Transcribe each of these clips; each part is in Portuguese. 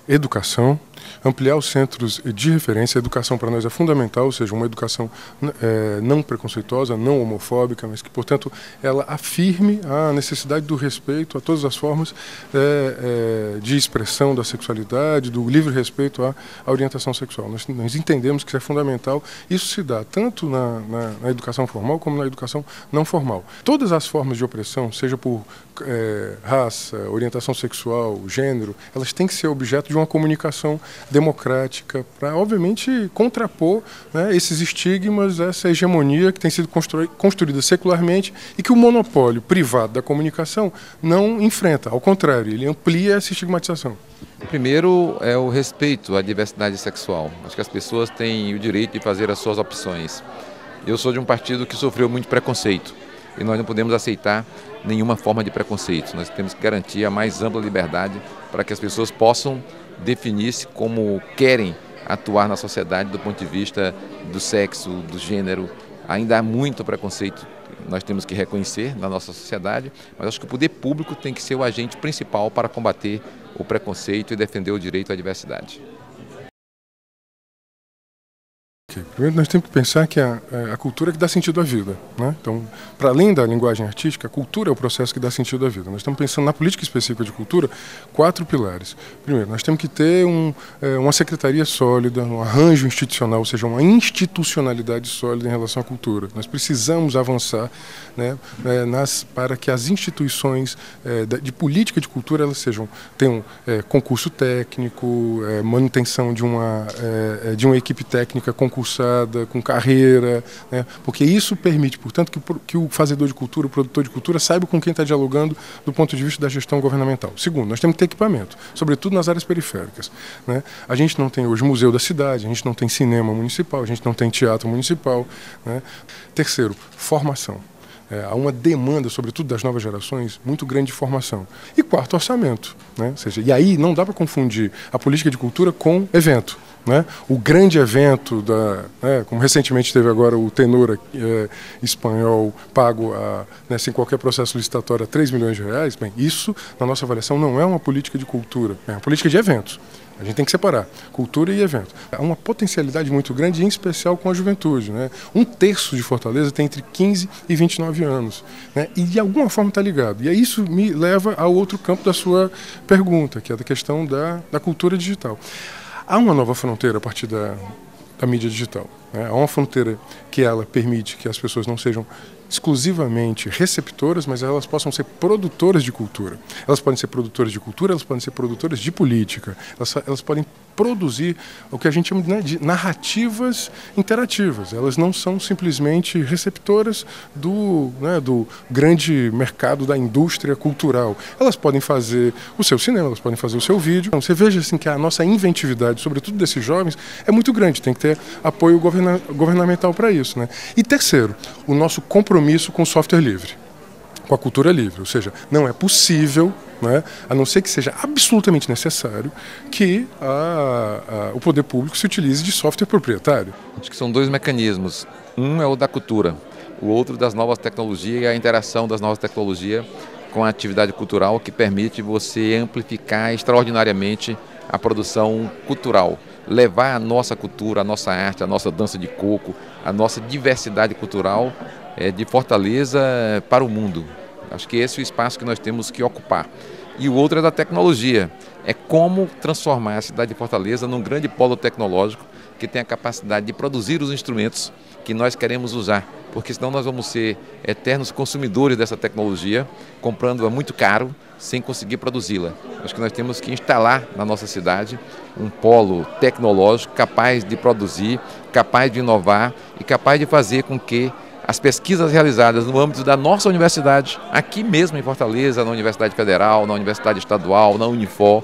Educação, ampliar os centros de referência. A educação para nós é fundamental, ou seja, uma educação não preconceituosa, não homofóbica, mas que, portanto, ela afirme a necessidade do respeito a todas as formas de expressão da sexualidade, do livre respeito à orientação sexual. Nós entendemos que isso é fundamental. Isso se dá tanto na educação formal como na educação não formal. Todas as formas de opressão, seja por raça, orientação sexual, gênero, elas têm que ser objeto de uma comunicação democrática para, obviamente, contrapor, né, esses estigmas, essa hegemonia que tem sido construída secularmente e que o monopólio privado da comunicação não enfrenta. Ao contrário, ele amplia essa estigmatização. Primeiro é o respeito à diversidade sexual. Acho que as pessoas têm o direito de fazer as suas opções. Eu sou de um partido que sofreu muito preconceito e nós não podemos aceitar nenhuma forma de preconceito. Nós temos que garantir a mais ampla liberdade para que as pessoas possam definir-se como querem atuar na sociedade do ponto de vista do sexo, do gênero. Ainda há muito preconceito, nós temos que reconhecer na nossa sociedade, mas acho que o poder público tem que ser o agente principal para combater o preconceito e defender o direito à diversidade. Primeiro, nós temos que pensar que a cultura é que dá sentido à vida, né? Então, para além da linguagem artística, a cultura é o processo que dá sentido à vida. Nós estamos pensando na política específica de cultura, 4 pilares. Primeiro, nós temos que ter uma secretaria sólida, um arranjo institucional, ou seja, uma institucionalidade sólida em relação à cultura. Nós precisamos avançar, né, para que as instituições de política de cultura elas tenham concurso técnico, manutenção de uma equipe técnica concursada, com carreira, né? Porque isso permite, portanto, que o fazedor de cultura, o produtor de cultura, saiba com quem está dialogando do ponto de vista da gestão governamental. Segundo, nós temos que ter equipamento, sobretudo nas áreas periféricas, né? A gente não tem hoje museu da cidade, a gente não tem cinema municipal, a gente não tem teatro municipal, né? Terceiro, formação. Há uma demanda, sobretudo das novas gerações, muito grande de formação. E quarto, orçamento, né? Ou seja, e aí não dá para confundir a política de cultura com evento, né? O grande evento, como recentemente teve agora o tenor espanhol pago sem qualquer processo licitatório a 3 milhões de reais, bem, isso, na nossa avaliação, não é uma política de cultura, é uma política de eventos. A gente tem que separar cultura e evento. Há uma potencialidade muito grande, em especial com a juventude, né? 1/3 de Fortaleza tem entre 15 e 29 anos, né? E de alguma forma está ligado. E aí isso me leva ao outro campo da sua pergunta, que é da questão da cultura digital. Há uma nova fronteira a partir da mídia digital, né? Há uma fronteira que ela permite que as pessoas não sejam exclusivamente receptoras, mas elas possam ser produtoras de cultura. Elas podem ser produtoras de cultura, elas podem ser produtoras de política. Elas podem produzir o que a gente chama, né, de narrativas interativas. Elas não são simplesmente receptoras do grande mercado da indústria cultural. Elas podem fazer o seu cinema, elas podem fazer o seu vídeo. Então, você veja assim, que a nossa inventividade, sobretudo desses jovens, é muito grande. Tem que ter apoio governamental para isso, né? E terceiro, o nosso compromisso com o software livre, com a cultura livre. Ou seja, não é possível, né, a não ser que seja absolutamente necessário, que o poder público se utilize de software proprietário. Acho que são 2 mecanismos. Um é o da cultura, o outro das novas tecnologias e a interação das novas tecnologias com a atividade cultural, que permite você amplificar extraordinariamente a produção cultural. Levar a nossa cultura, a nossa arte, a nossa dança de coco, a nossa diversidade cultural de Fortaleza para o mundo. Acho que esse é o espaço que nós temos que ocupar. E o outro é da tecnologia. É como transformar a cidade de Fortaleza num grande polo tecnológico que tem a capacidade de produzir os instrumentos que nós queremos usar. Porque senão nós vamos ser eternos consumidores dessa tecnologia, comprando-a muito caro, sem conseguir produzi-la. Acho que nós temos que instalar na nossa cidade um polo tecnológico capaz de produzir, capaz de inovar e capaz de fazer com que as pesquisas realizadas no âmbito da nossa universidade, aqui mesmo em Fortaleza, na Universidade Federal, na Universidade Estadual, na Unifor,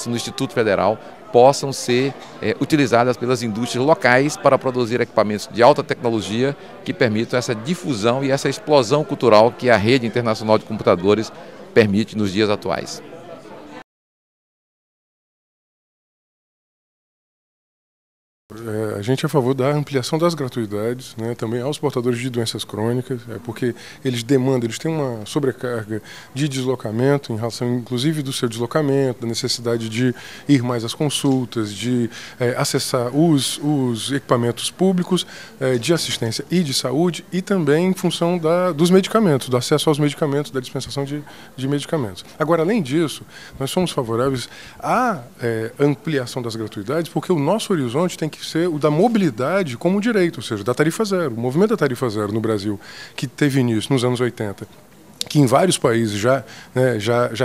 no Instituto Federal, possam ser utilizadas pelas indústrias locais para produzir equipamentos de alta tecnologia que permitam essa difusão e essa explosão cultural que a rede internacional de computadores permite nos dias atuais. a gente é a favor da ampliação das gratuidades, né, também aos portadores de doenças crônicas, porque eles demandam, eles têm uma sobrecarga de deslocamento em relação, inclusive, do seu deslocamento, da necessidade de ir mais às consultas, de acessar os equipamentos públicos de assistência e de saúde, e também em função dos medicamentos, do acesso aos medicamentos, da dispensação de medicamentos. Agora, além disso, nós somos favoráveis à ampliação das gratuidades, porque o nosso horizonte tem que ser o da mobilidade como um direito, ou seja, da tarifa zero. O movimento da tarifa zero no Brasil, que teve início nos anos 80, que em vários países já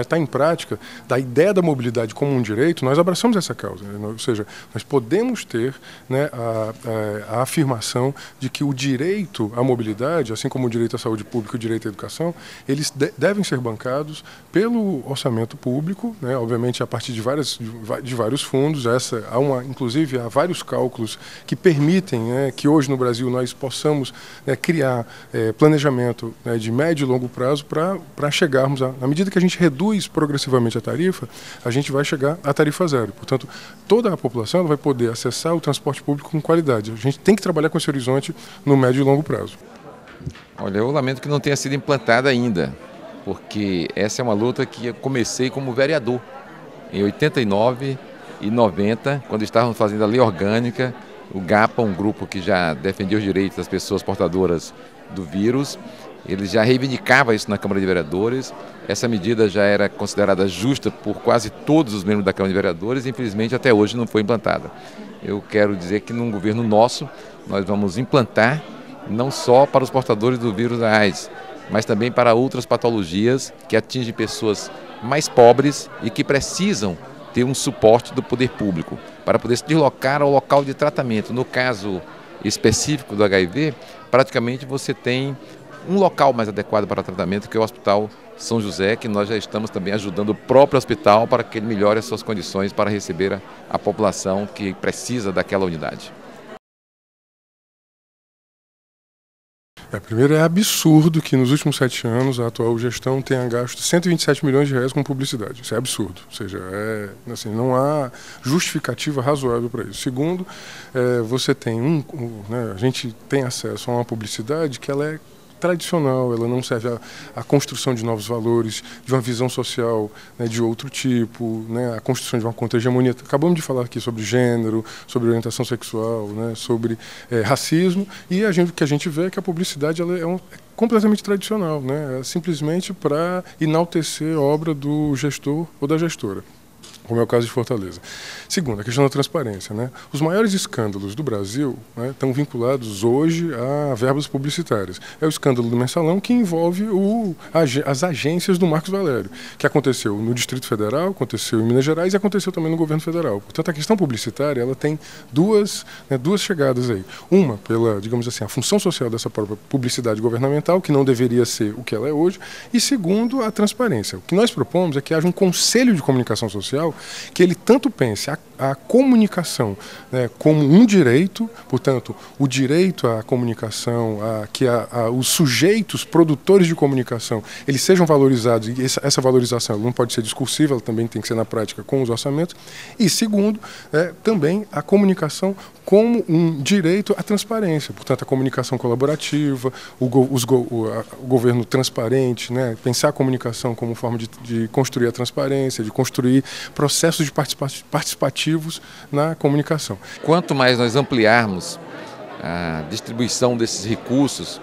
está em prática, da ideia da mobilidade como um direito, nós abraçamos essa causa. Ou seja, nós podemos ter, né, a afirmação de que o direito à mobilidade, assim como o direito à saúde pública e o direito à educação, eles devem ser bancados pelo orçamento público, né, obviamente a partir de vários fundos. Inclusive, há vários cálculos que permitem, né, que hoje no Brasil nós possamos, né, criar planejamento, né, de médio e longo prazo para chegarmos na medida que a gente reduz progressivamente a tarifa, a gente vai chegar à tarifa zero. Portanto, toda a população vai poder acessar o transporte público com qualidade. A gente tem que trabalhar com esse horizonte no médio e longo prazo. Olha, eu lamento que não tenha sido implantada ainda, porque essa é uma luta que eu comecei como vereador em 89 e 90, quando estávamos fazendo a lei orgânica, o GAPA, um grupo que já defendia os direitos das pessoas portadoras do vírus. Ele já reivindicava isso na Câmara de Vereadores. Essa medida já era considerada justa por quase todos os membros da Câmara de Vereadores e, infelizmente, até hoje não foi implantada. Eu quero dizer que num governo nosso, nós vamos implantar não só para os portadores do vírus da AIDS, mas também para outras patologias que atingem pessoas mais pobres e que precisam ter um suporte do poder público para poder se deslocar ao local de tratamento. No caso específico do HIV, praticamente você tem um local mais adequado para tratamento, que é o Hospital São José, que nós já estamos também ajudando o próprio hospital para que ele melhore as suas condições para receber a população que precisa daquela unidade. Primeiro, é absurdo que nos últimos 7 anos a atual gestão tenha gasto 127 milhões de reais com publicidade. Isso é absurdo. Ou seja, assim, não há justificativa razoável para isso. Segundo, você tem a gente tem acesso a uma publicidade que ela é tradicional, ela não serve à construção de novos valores, de uma visão social, né, de outro tipo, né, a construção de uma contra-hegemonia. Acabamos de falar aqui sobre gênero, sobre orientação sexual, né, sobre racismo, e o que a gente vê é que a publicidade ela é completamente tradicional, né, simplesmente para enaltecer a obra do gestor ou da gestora, como é o caso de Fortaleza. Segundo, a questão da transparência, né? Os maiores escândalos do Brasil, né, estão vinculados hoje a verbas publicitárias. É o escândalo do Mensalão, que envolve as agências do Marcos Valério, que aconteceu no Distrito Federal, aconteceu em Minas Gerais e aconteceu também no governo federal. Portanto, a questão publicitária ela tem duas chegadas aí. Uma, pela, digamos assim, a função social dessa própria publicidade governamental, que não deveria ser o que ela é hoje, e segundo, a transparência. O que nós propomos é que haja um conselho de comunicação social que ele tanto pense a comunicação, né, como um direito, portanto, o direito à comunicação, que os sujeitos produtores de comunicação, eles sejam valorizados, e essa valorização não pode ser discursiva, ela também tem que ser na prática com os orçamentos, e segundo, também a comunicação como um direito à transparência, portanto, a comunicação colaborativa, o governo transparente, né, pensar a comunicação como forma de construir a transparência, de construir processos participativos na comunicação. Quanto mais nós ampliarmos a distribuição desses recursos,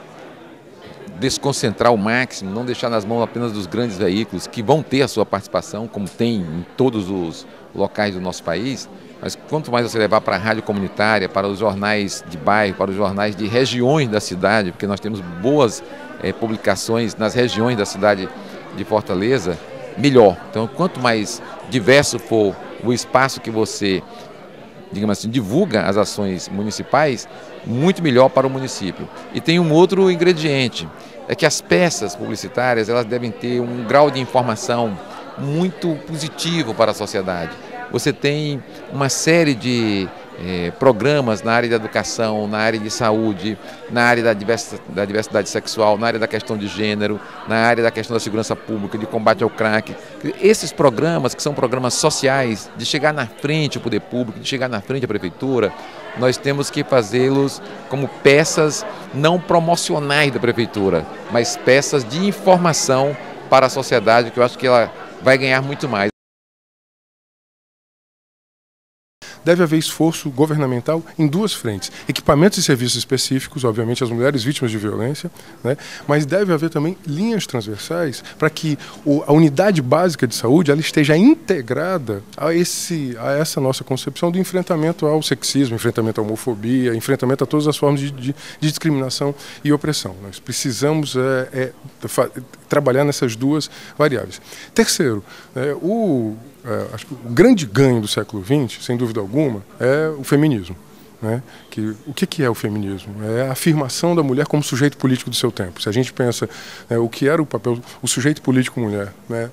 desconcentrar ao máximo, não deixar nas mãos apenas dos grandes veículos, que vão ter a sua participação, como tem em todos os locais do nosso país, mas quanto mais você levar para a rádio comunitária, para os jornais de bairro, para os jornais de regiões da cidade, porque nós temos boas publicações nas regiões da cidade de Fortaleza, melhor. Então, quanto mais diverso for o espaço que você, digamos assim, divulga as ações municipais, muito melhor para o município. E tem um outro ingrediente, é que as peças publicitárias elas devem ter um grau de informação muito positivo para a sociedade. Você tem uma série de programas na área da educação, na área de saúde, na área da diversidade sexual, na área da questão de gênero, na área da questão da segurança pública, de combate ao crack. Esses programas, que são programas sociais, de chegar na frente o poder público, de chegar na frente a prefeitura, nós temos que fazê-los como peças não promocionais da prefeitura, mas peças de informação para a sociedade, que eu acho que ela vai ganhar muito mais. Deve haver esforço governamental em duas frentes. Equipamentos e serviços específicos, obviamente, às mulheres vítimas de violência, né? Mas deve haver também linhas transversais para que a unidade básica de saúde ela esteja integrada a essa nossa concepção de enfrentamento ao sexismo, enfrentamento à homofobia, enfrentamento a todas as formas de discriminação e opressão. Nós precisamos trabalhar nessas duas variáveis. Terceiro, acho que o grande ganho do século XX, sem dúvida alguma, é o feminismo. Né? O que é o feminismo? É a afirmação da mulher como sujeito político do seu tempo. Se a gente pensa o que era o papel, o sujeito político mulher, né?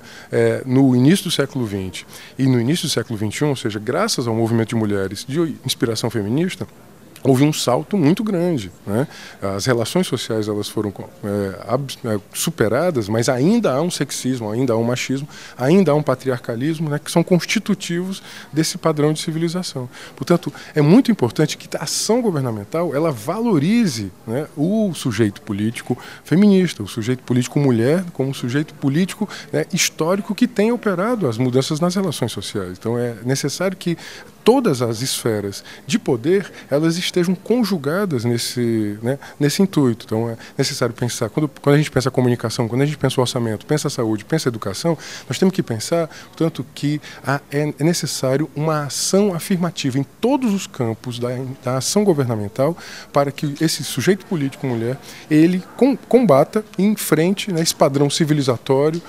No início do século XX e no início do século XXI, ou seja, graças ao movimento de mulheres de inspiração feminista, houve um salto muito grande, né? As relações sociais elas foram superadas, mas ainda há um sexismo, ainda há um machismo, ainda há um patriarcalismo, né, que são constitutivos desse padrão de civilização. Portanto, é muito importante que a ação governamental ela valorize, né, o sujeito político feminista, o sujeito político mulher, como um sujeito político, né, histórico que tem operado as mudanças nas relações sociais. Então, é necessário que todas as esferas de poder elas estejam conjugadas nesse intuito. Então é necessário pensar, quando a gente pensa a comunicação, quando a gente pensa o orçamento, pensa a saúde, pensa a educação, nós temos que pensar, portanto, que é necessário uma ação afirmativa em todos os campos da ação governamental para que esse sujeito político mulher, ele combata e enfrente, né, esse padrão civilizatório,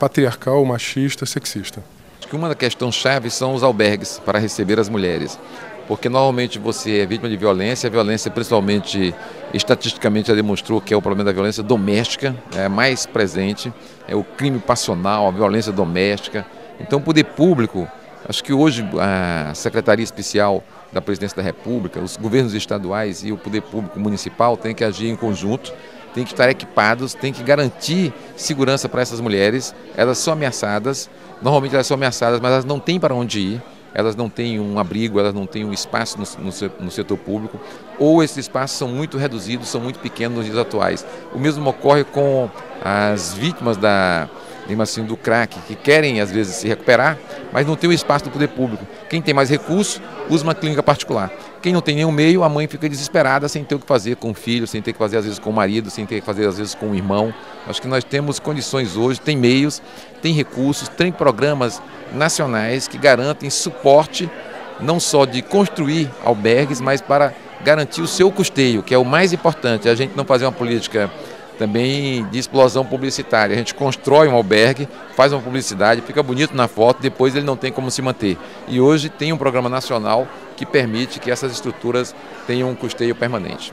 patriarcal, machista, sexista. Que uma questão-chave são os albergues para receber as mulheres, porque normalmente você é vítima de violência, a violência principalmente, estatisticamente já demonstrou que é o problema da violência doméstica, é mais presente, é o crime passional, a violência doméstica. Então o poder público, acho que hoje a Secretaria Especial da Presidência da República, os governos estaduais e o poder público municipal têm que agir em conjunto, têm que estar equipados, têm que garantir segurança para essas mulheres. Elas são ameaçadas, normalmente elas são ameaçadas, mas elas não têm para onde ir, elas não têm um abrigo, elas não têm um espaço no setor público, ou esses espaços são muito reduzidos, são muito pequenos nos dias atuais. O mesmo ocorre com as vítimas do crack, que querem às vezes se recuperar, mas não tem o espaço do poder público. Quem tem mais recursos, usa uma clínica particular. Quem não tem nenhum meio, a mãe fica desesperada sem ter o que fazer com o filho, sem ter o que fazer às vezes com o marido, sem ter o que fazer às vezes com o irmão. Acho que nós temos condições hoje, tem meios, tem recursos, tem programas nacionais que garantem suporte não só de construir albergues, mas para garantir o seu custeio, que é o mais importante. A gente não fazer uma política também de explosão publicitária. A gente constrói um albergue, faz uma publicidade, fica bonito na foto, depois ele não tem como se manter. E hoje tem um programa nacional que permite que essas estruturas tenham um custeio permanente.